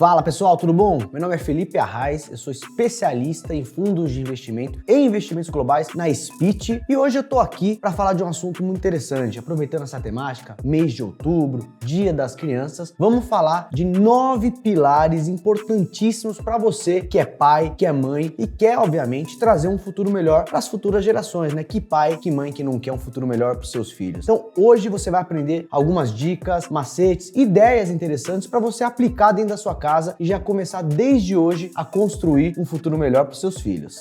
Fala pessoal, tudo bom? Meu nome é Felipe Arraes, eu sou especialista em fundos de investimento e investimentos globais na SPIT e hoje eu tô aqui para falar de um assunto muito interessante. Aproveitando essa temática, mês de outubro, Dia das Crianças, vamos falar de 9 pilares importantíssimos para você que é pai, que é mãe e quer, obviamente, trazer um futuro melhor para as futuras gerações, né? Que pai, que mãe que não quer um futuro melhor para os seus filhos. Então, hoje você vai aprender algumas dicas, macetes, ideias interessantes para você aplicar dentro da sua casa e já começar desde hoje a construir um futuro melhor para os seus filhos.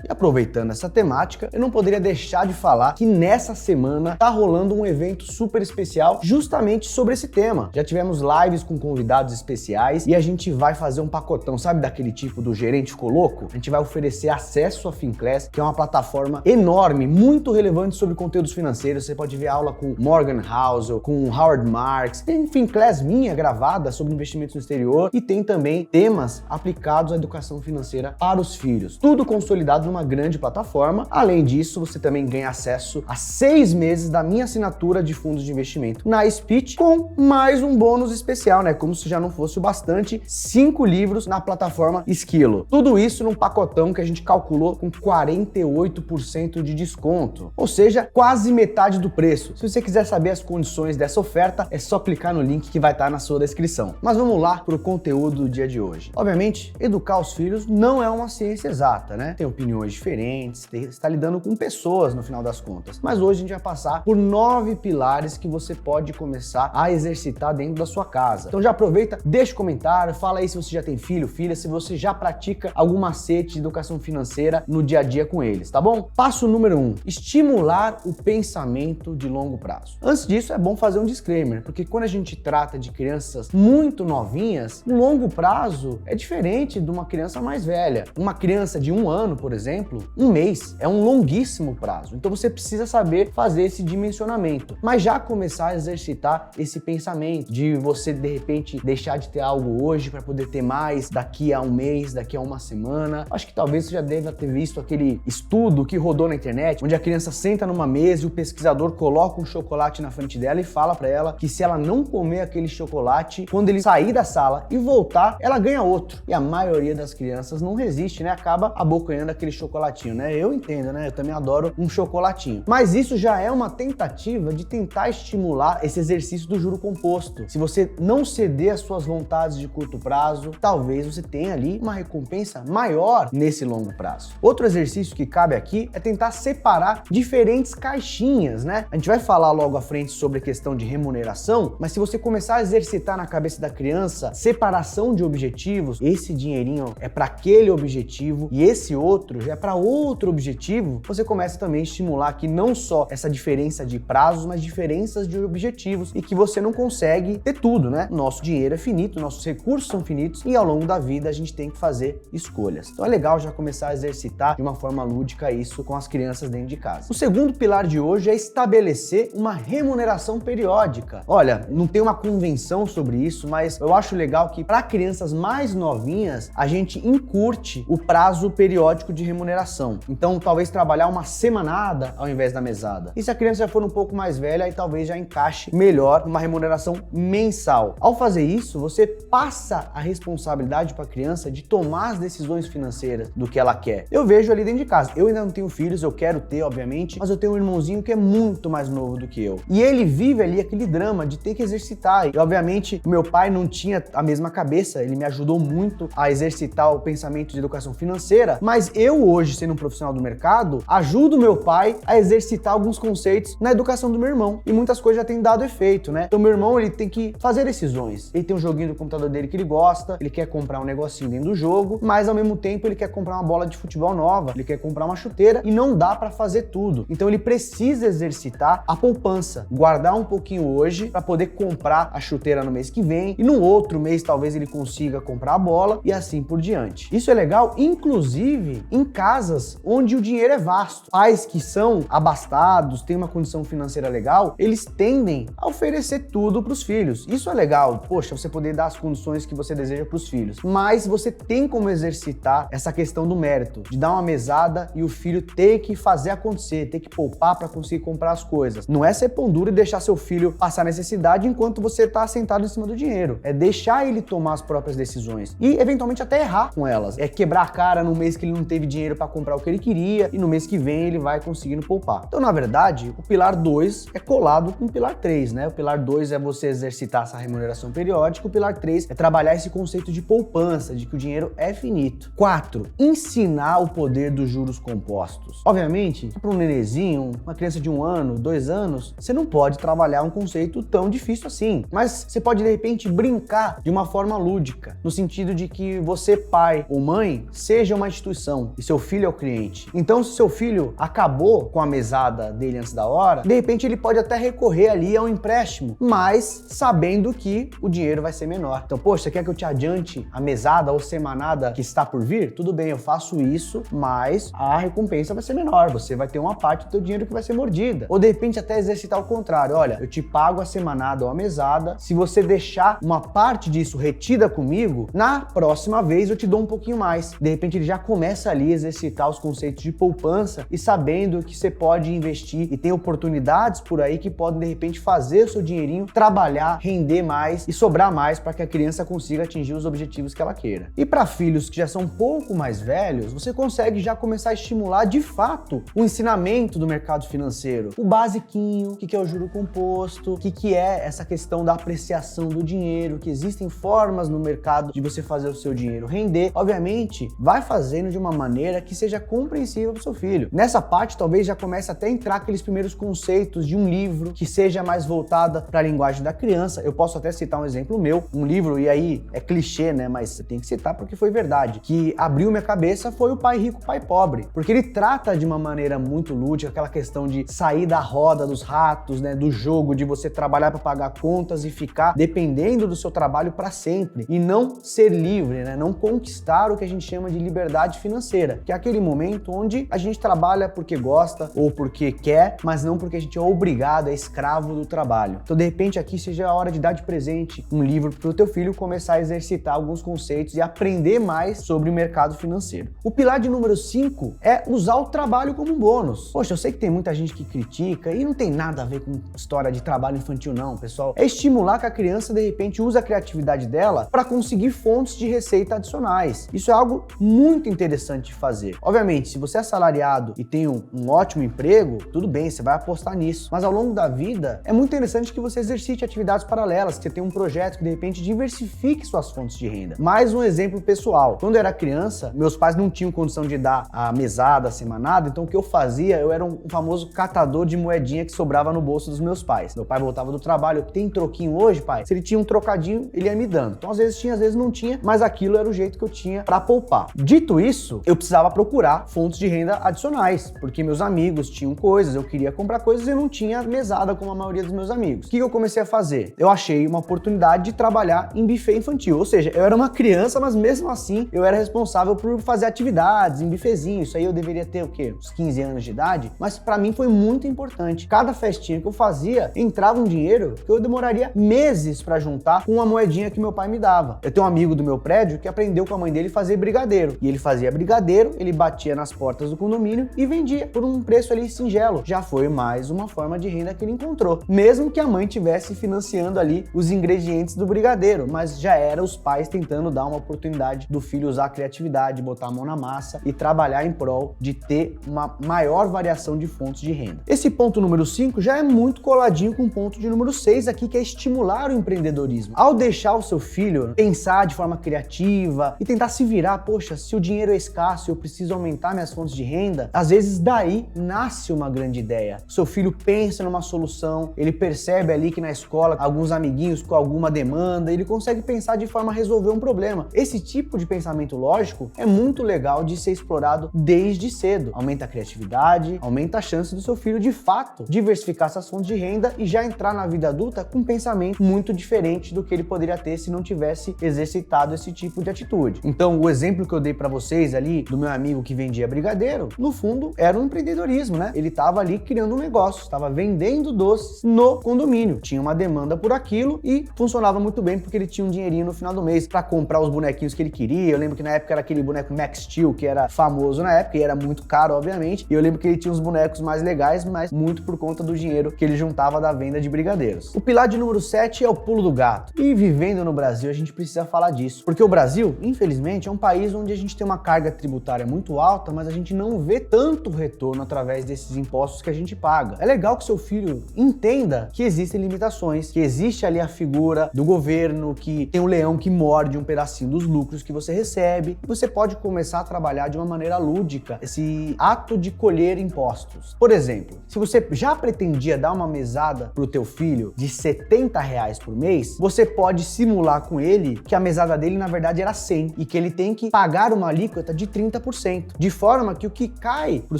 Aproveitando essa temática, eu não poderia deixar de falar que nessa semana tá rolando um evento super especial justamente sobre esse tema. Já tivemos lives com convidados especiais e a gente vai fazer um pacotão, sabe daquele tipo do gerente ficou louco? A gente vai oferecer acesso à Finclass, que é uma plataforma enorme, muito relevante sobre conteúdos financeiros. Você pode ver aula com Morgan Housel, com Howard Marks, tem Finclass minha gravada sobre investimentos no exterior e tem também temas aplicados à educação financeira para os filhos. Tudo consolidado numa grande plataforma. Além disso, você também ganha acesso a 6 meses da minha assinatura de fundos de investimento na SPIT com mais um bônus especial, né? Como se já não fosse o bastante, 5 livros na plataforma Esquilo. Tudo isso num pacotão que a gente calculou com 48% de desconto, ou seja, quase metade do preço. Se você quiser saber as condições dessa oferta, é só clicar no link que vai estar na sua descrição. Mas vamos lá para o conteúdo do dia de hoje. Obviamente, educar os filhos não é uma ciência exata, né? Tem opiniões diferentes, você está lidando com pessoas no final das contas. Mas hoje a gente vai passar por 9 pilares que você pode começar a exercitar dentro da sua casa. Então já aproveita, deixa o comentário, fala aí se você já tem filho, filha, se você já pratica algum macete de educação financeira no dia a dia com eles, tá bom? Passo número 1, estimular o pensamento de longo prazo. Antes disso, é bom fazer um disclaimer, porque quando a gente trata de crianças muito novinhas, o longo prazo é diferente de uma criança mais velha. Uma criança de 1 ano, por exemplo, um mês é um longuíssimo prazo, então você precisa saber fazer esse dimensionamento, mas já começar a exercitar esse pensamento de você de repente deixar de ter algo hoje para poder ter mais daqui a um mês, daqui a uma semana. Acho que talvez você já deva ter visto aquele estudo que rodou na internet, onde a criança senta numa mesa e o pesquisador coloca um chocolate na frente dela e fala para ela que se ela não comer aquele chocolate, quando ele sair da sala e voltar, ela ganha outro. E a maioria das crianças não resiste, né? Acaba abocanhando aquele chocolatinho, né? Eu entendo, né? Eu também adoro um chocolatinho. Mas isso já é uma tentativa de tentar estimular esse exercício do juro composto. Se você não ceder às suas vontades de curto prazo, talvez você tenha ali uma recompensa maior nesse longo prazo. Outro exercício que cabe aqui é tentar separar diferentes caixinhas, né? A gente vai falar logo à frente sobre a questão de remuneração, mas se você começar a exercitar na cabeça da criança separação de objetivos, esse dinheirinho é para aquele objetivo e esse outro já é para outro objetivo, você começa também a estimular aqui não só essa diferença de prazos, mas diferenças de objetivos e que você não consegue ter tudo, né? Nosso dinheiro é finito, nossos recursos são finitos e ao longo da vida a gente tem que fazer escolhas. Então é legal já começar a exercitar de uma forma lúdica isso com as crianças dentro de casa. O segundo pilar de hoje é estabelecer uma remuneração periódica. Olha, não tem uma convenção sobre isso, mas eu acho legal que para crianças mais novinhas a gente encurte o prazo periódico de remuneração. Então, talvez trabalhar uma semanada ao invés da mesada. E se a criança já for um pouco mais velha, aí talvez já encaixe melhor uma remuneração mensal. Ao fazer isso, você passa a responsabilidade para a criança de tomar as decisões financeiras do que ela quer. Eu vejo ali dentro de casa. Eu ainda não tenho filhos, eu quero ter, obviamente, mas eu tenho um irmãozinho que é muito mais novo do que eu. E ele vive ali aquele drama de ter que exercitar. E, obviamente, o meu pai não tinha a mesma cabeça, ele me ajudou muito a exercitar o pensamento de educação financeira, mas eu hoje, sendo um profissional do mercado, ajudo meu pai a exercitar alguns conceitos na educação do meu irmão. E muitas coisas já têm dado efeito, né? Então meu irmão, ele tem que fazer decisões. Ele tem um joguinho do computador dele que ele gosta, ele quer comprar um negocinho dentro do jogo, mas ao mesmo tempo ele quer comprar uma bola de futebol nova, ele quer comprar uma chuteira e não dá para fazer tudo. Então ele precisa exercitar a poupança, guardar um pouquinho hoje para poder comprar a chuteira no mês que vem e no outro mês talvez ele consiga comprar a bola e assim por diante. Isso é legal, inclusive em casa casas onde o dinheiro é vasto. Pais que são abastados, têm uma condição financeira legal, eles tendem a oferecer tudo para os filhos. Isso é legal, poxa, você poder dar as condições que você deseja para os filhos. Mas você tem como exercitar essa questão do mérito, de dar uma mesada e o filho ter que fazer acontecer, ter que poupar para conseguir comprar as coisas. Não é ser pão duro e deixar seu filho passar necessidade enquanto você está sentado em cima do dinheiro. É deixar ele tomar as próprias decisões e eventualmente até errar com elas. É quebrar a cara no mês que ele não teve dinheiro para comprar o que ele queria e no mês que vem ele vai conseguindo poupar. Então, na verdade, o pilar 2 é colado com o pilar 3, né? O pilar 2 é você exercitar essa remuneração periódica, o pilar 3 é trabalhar esse conceito de poupança, de que o dinheiro é finito. 4, ensinar o poder dos juros compostos. Obviamente, para um nenenzinho, uma criança de 1 ano, 2 anos, você não pode trabalhar um conceito tão difícil assim, mas você pode de repente brincar de uma forma lúdica, no sentido de que você, pai ou mãe, seja uma instituição e seu filho é o cliente. Então, se seu filho acabou com a mesada dele antes da hora, de repente ele pode até recorrer ali ao empréstimo, mas sabendo que o dinheiro vai ser menor. Então, poxa, você quer que eu te adiante a mesada ou semanada que está por vir? Tudo bem, eu faço isso, mas a recompensa vai ser menor. Você vai ter uma parte do teu dinheiro que vai ser mordida. Ou de repente até exercitar o contrário. Olha, eu te pago a semanada ou a mesada. Se você deixar uma parte disso retida comigo, na próxima vez eu te dou um pouquinho mais. De repente ele já começa ali a exercitar os conceitos de poupança e sabendo que você pode investir e tem oportunidades por aí que podem de repente fazer o seu dinheirinho trabalhar, render mais e sobrar mais para que a criança consiga atingir os objetivos que ela queira. E para filhos que já são um pouco mais velhos, você consegue já começar a estimular de fato o ensinamento do mercado financeiro. O basiquinho, o que é o juro composto, o que é essa questão da apreciação do dinheiro, que existem formas no mercado de você fazer o seu dinheiro render. Obviamente, vai fazendo de uma maneira que seja compreensível para o seu filho. Nessa parte, talvez já comece até a entrar aqueles primeiros conceitos de um livro que seja mais voltada para a linguagem da criança. Eu posso até citar um exemplo meu, um livro, e aí é clichê, né? Mas você tem que citar porque foi verdade, que abriu minha cabeça foi o Pai Rico, Pai Pobre, porque ele trata de uma maneira muito lúdica aquela questão de sair da roda dos ratos, né? Do jogo, de você trabalhar para pagar contas e ficar dependendo do seu trabalho para sempre e não ser livre, né? Não conquistar o que a gente chama de liberdade financeira, que é aquele momento onde a gente trabalha porque gosta ou porque quer, mas não porque a gente é obrigado, é escravo do trabalho. Então, de repente, aqui seja a hora de dar de presente um livro para o teu filho começar a exercitar alguns conceitos e aprender mais sobre o mercado financeiro. O pilar de número 5 é usar o trabalho como um bônus. Poxa, eu sei que tem muita gente que critica e não tem nada a ver com história de trabalho infantil não, pessoal. É estimular que a criança, de repente, use a criatividade dela para conseguir fontes de receita adicionais. Isso é algo muito interessante de fazer. Obviamente, se você é assalariado e tem um ótimo emprego, tudo bem, você vai apostar nisso. Mas ao longo da vida, é muito interessante que você exercite atividades paralelas, que você tenha um projeto que, de repente, diversifique suas fontes de renda. Mais um exemplo pessoal. Quando eu era criança, meus pais não tinham condição de dar a mesada, a semanada, então o que eu fazia, eu era um famoso catador de moedinha que sobrava no bolso dos meus pais. Meu pai voltava do trabalho, tem troquinho hoje, pai? Se ele tinha um trocadinho, ele ia me dando. Então, às vezes tinha, às vezes não tinha, mas aquilo era o jeito que eu tinha para poupar. Dito isso, eu precisava procurar fontes de renda adicionais, porque meus amigos tinham coisas, eu queria comprar coisas e eu não tinha mesada como a maioria dos meus amigos. O que eu comecei a fazer? Eu achei uma oportunidade de trabalhar em buffet infantil, ou seja, eu era uma criança, mas mesmo assim eu era responsável por fazer atividades em buffetzinho. Isso aí eu deveria ter o quê? Uns 15 anos de idade, mas para mim foi muito importante. Cada festinha que eu fazia, entrava um dinheiro que eu demoraria meses para juntar com uma moedinha que meu pai me dava. Eu tenho um amigo do meu prédio que aprendeu com a mãe dele a fazer brigadeiro, e ele fazia brigadeiro, ele batia nas portas do condomínio e vendia por um preço ali singelo. Já foi mais uma forma de renda que ele encontrou, mesmo que a mãe tivesse financiando ali os ingredientes do brigadeiro, mas já era os pais tentando dar uma oportunidade do filho usar a criatividade, botar a mão na massa e trabalhar em prol de ter uma maior variação de fontes de renda. Esse ponto número 5 já é muito coladinho com o ponto de número 6 aqui, que é estimular o empreendedorismo. Ao deixar o seu filho pensar de forma criativa e tentar se virar, poxa, se o dinheiro é escasso, eu preciso aumentar minhas fontes de renda, às vezes daí nasce uma grande ideia. O seu filho pensa numa solução, ele percebe ali que na escola alguns amiguinhos com alguma demanda, ele consegue pensar de forma a resolver um problema. Esse tipo de pensamento lógico é muito legal de ser explorado desde cedo. Aumenta a criatividade, aumenta a chance do seu filho de fato diversificar essas fontes de renda e já entrar na vida adulta com um pensamento muito diferente do que ele poderia ter se não tivesse exercitado esse tipo de atitude. Então, o exemplo que eu dei para vocês ali do meu amigo que vendia brigadeiro, no fundo era um empreendedorismo, né? Ele estava ali criando um negócio, estava vendendo doces no condomínio. Tinha uma demanda por aquilo e funcionava muito bem porque ele tinha um dinheirinho no final do mês para comprar os bonequinhos que ele queria. Eu lembro que na época era aquele boneco Max Steel, que era famoso na época e era muito caro, obviamente. E eu lembro que ele tinha uns bonecos mais legais, mas muito por conta do dinheiro que ele juntava da venda de brigadeiros. O pilar de número 7 é o pulo do gato. E vivendo no Brasil, a gente precisa falar disso. Porque o Brasil, infelizmente, é um país onde a gente tem uma carga tributária muito alta, mas a gente não vê tanto retorno através desses impostos que a gente paga. É legal que seu filho entenda que existem limitações, que existe ali a figura do governo, que tem um leão que morde um pedacinho dos lucros que você recebe. E você pode começar a trabalhar de uma maneira lúdica esse ato de colher impostos. Por exemplo, se você já pretendia dar uma mesada pro teu filho de R$70 por mês, você pode simular com ele que a mesada dele na verdade era 100 e que ele tem que pagar uma alíquota de 30%, de forma que o que cai pro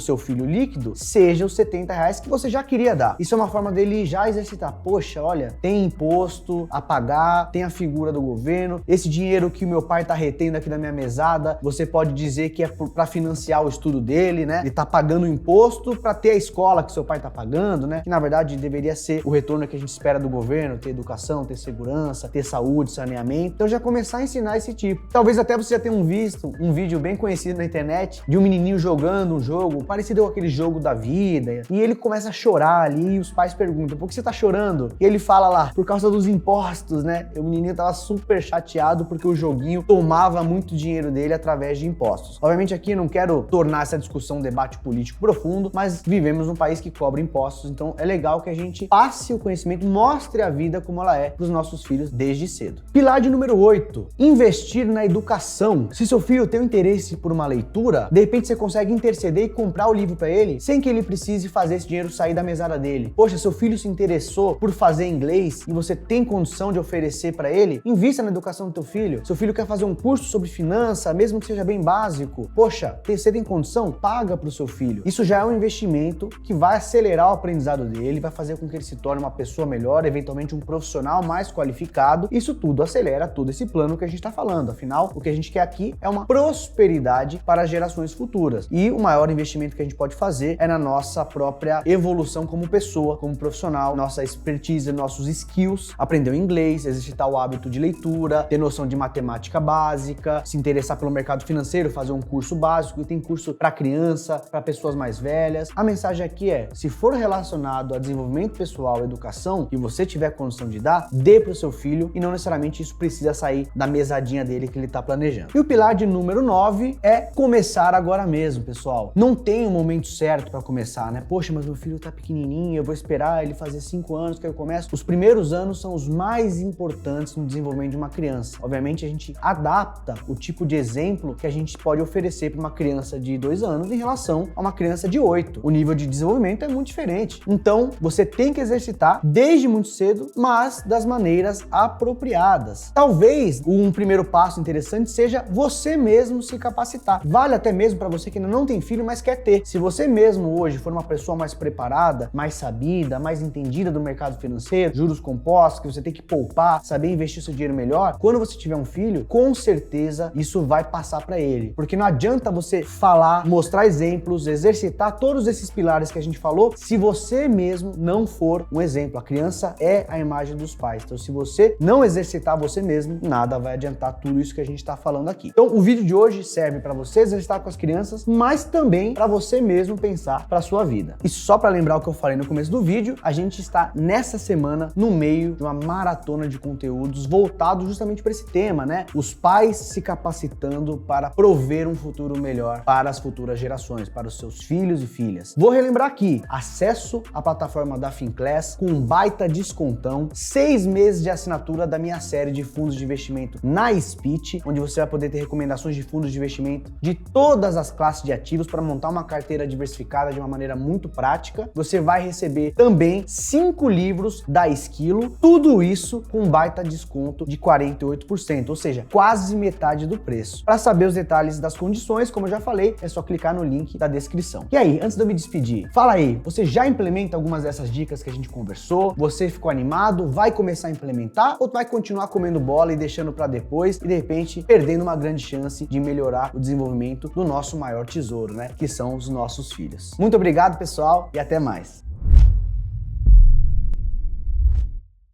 seu filho líquido seja os R$70 que você já queria dar. Isso é uma forma dele já exercitar. Poxa, olha, tem imposto a pagar, tem a figura do governo, esse dinheiro que o meu pai tá retendo aqui da minha mesada, você pode dizer que é para financiar o estudo dele, né? Ele tá pagando imposto para ter a escola que seu pai tá pagando, né? Que na verdade deveria ser o retorno que a gente espera do governo, ter educação, ter segurança, ter saúde, saneamento. Então já começar a ensinar esse tipo. Talvez até você já tenha visto um vídeo bem conhecido na internet de um menininho jogando um jogo parecido com aquele jogo da vida, e ele começa a chorar ali e os pais perguntam: por que você tá chorando? E ele fala lá: por causa dos impostos, né? O menininho tava super chateado porque o joguinho tomava muito dinheiro dele através de impostos. Obviamente aqui eu não quero tornar essa discussão um debate político profundo, mas vivemos num país que cobra impostos, então é legal que a gente passe o conhecimento, mostre a vida como ela é para os nossos filhos desde cedo. Pilar de número 8, investir na educação. Se seu filho tem um interesse por uma leitura, de repente você consegue interceder e comprar o livro para ele sem que ele precise fazer esse dinheiro sair da mesada dele. Poxa, seu filho se interessou por fazer inglês e você tem condição de oferecer para ele, invista na educação do teu filho. Seu filho quer fazer um curso sobre finança, mesmo que seja bem básico. Poxa, você tem condição? Paga para o seu filho. Isso já é um investimento que vai acelerar o aprendizado dele, vai fazer com que ele se torne uma pessoa melhor, eventualmente um profissional mais qualificado. Isso tudo acelera todo esse plano que a gente está falando. Afinal, o que a gente quer aqui é uma prosperidade para as gerações futuras. E o maior investimento que a gente pode fazer é na nossa própria evolução como pessoa, como profissional, nossa expertise, nossos skills, aprender o inglês, exercitar o hábito de leitura, ter noção de matemática básica, se interessar pelo mercado financeiro, fazer um curso básico, e tem curso para criança, para pessoas mais velhas. A mensagem aqui é: se for relacionado a desenvolvimento pessoal, educação, e você tiver condição de dar, dê para o seu filho, e não necessariamente isso precisa sair da mesadinha dele que ele está planejando. E o pilar de número 9 é começar agora mesmo, pessoal. Não tem um momento certo para começar, né? Poxa, mas meu filho tá pequenininho, eu vou esperar ele fazer 5 anos que eu começo. Os primeiros anos são os mais importantes no desenvolvimento de uma criança. Obviamente a gente adapta o tipo de exemplo que a gente pode oferecer para uma criança de 2 anos em relação a uma criança de 8. O nível de desenvolvimento é muito diferente. Então, você tem que exercitar desde muito cedo, mas das maneiras apropriadas. Talvez um primeiro passo interessante seja você mesmo se capacitar. Vale até mesmo para você que ainda não tem filho, mas quer ter. Se você mesmo hoje for uma pessoa mais preparada, mais sabida, mais entendida do mercado financeiro, juros compostos, que você tem que poupar, saber investir seu dinheiro melhor, quando você tiver um filho, com certeza isso vai passar para ele. Porque não adianta você falar, mostrar exemplos, exercitar todos esses pilares que a gente falou, se você mesmo não for um exemplo. A criança é a imagem dos pais. Então, se você não exercitar você mesmo, nada vai adiantar tudo isso que a gente está falando aqui. Então, o vídeo de hoje serve para você exercitar com as crianças, mas também para você mesmo pensar para sua vida. E só para lembrar o que eu falei no começo do vídeo, a gente está nessa semana no meio de uma maratona de conteúdos voltado justamente para esse tema, né? Os pais se capacitando para prover um futuro melhor para as futuras gerações, para os seus filhos e filhas. Vou relembrar aqui: acesso à plataforma da Finclass com um baita descontão, 6 meses de assinatura da minha série de fundos de investimento na Speech, onde você vai poder ter recomendações de fundos de investimento de todas as classes de ativos para montar uma carteira diversificada de uma maneira muito prática. Você vai receber também 5 livros da Esquilo, tudo isso com um baita desconto de 48%, ou seja, quase metade do preço. Para saber os detalhes das condições, como eu já falei, é só clicar no link da descrição. E aí, antes de eu me despedir, fala aí, você já implementa algumas dessas dicas que a gente conversou? Você ficou animado? Vai começar a implementar? Ou vai continuar comendo bola e deixando para depois e de repente perdendo uma grande chance de melhorar o desenvolvimento desenvolvimento do nosso maior tesouro, né? Que são os nossos filhos. Muito obrigado, pessoal, e até mais.